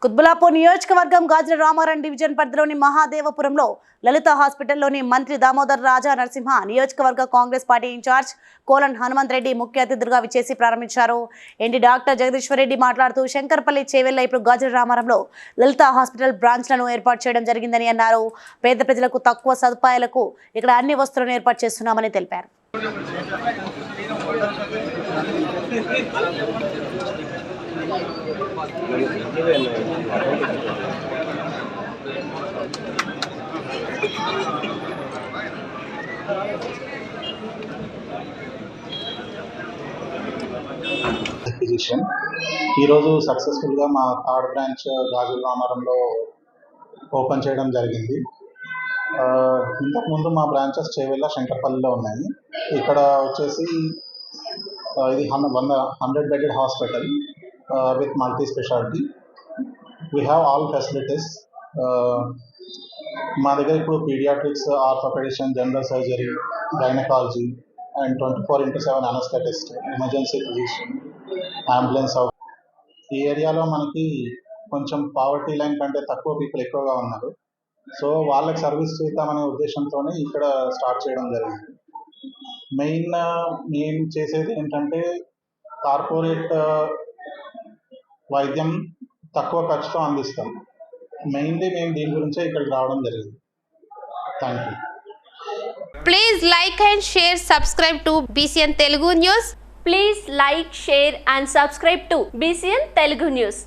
కుత్బుల్లాపూర్ నియోజకవర్గం గాజుల రామారం డివిజన్ పరిధిలోని మహాదేవపురంలో లలిత హాస్పిటల్లోని మంత్రి దామోదర్ రాజా నరసింహ నియోజకవర్గ కాంగ్రెస్ పార్టీ ఇన్ఛార్జ్ కోలన్ హనుమంత్ రెడ్డి ముఖ్య అతిథులుగా విచ్చేసి ప్రారంభించారు. ఎన్టీ డాక్టర్ జగదీశ్వర్ రెడ్డి మాట్లాడుతూ శంకర్పల్లి చేవెళ్ల ఇప్పుడు గాజుల రామారంలో లలిత హాస్పిటల్ బ్రాంచ్లను ఏర్పాటు చేయడం జరిగిందని అన్నారు. పేద ప్రజలకు తక్కువ సదుపాయాలకు ఇక్కడ అన్ని వస్తువులను ఏర్పాటు చేస్తున్నామని తెలిపారు. ఈరోజు సక్సెస్ఫుల్గా మా థర్డ్ బ్రాంచ్ గాజుల రామారంలో ఓపెన్ చేయడం జరిగింది. ఇంతకుముందు మా బ్రాంచెస్ చేవెళ్ళ శంకర్పల్లిలో ఉన్నాయి. ఇక్కడ వచ్చేసి ఇది 100 bedded hospital with multi specialty. We have all facilities. మా దగ్గర ఇప్పుడు pediatrics, orthopedician, general surgery, gynecology and 24/7 anesthetist, emergency physician, ambulance. ఈ ఏరియాలో మనకి కొంచెం పావర్టీ లైన్ కంటే తక్కువ పీపుల్ ఎక్కువగా ఉన్నారు. సో వాళ్ళకి సర్వీస్ చేద్దామనే ఉద్దేశంతోనే ఇక్కడ స్టార్ట్ చేయడం జరిగింది. మెయిన్ చేసేది ఏంటంటే కార్పొరేట్ వైద్యం తక్కువ ఖర్చుతో అందిస్తాం. మెయిన్లీ మేము దీని గురించే ఇక్కడికి రావడం జరిగింది. Thank you. Please like and share, subscribe to BCN Telugu News. Please like, share and subscribe to BCN Telugu News.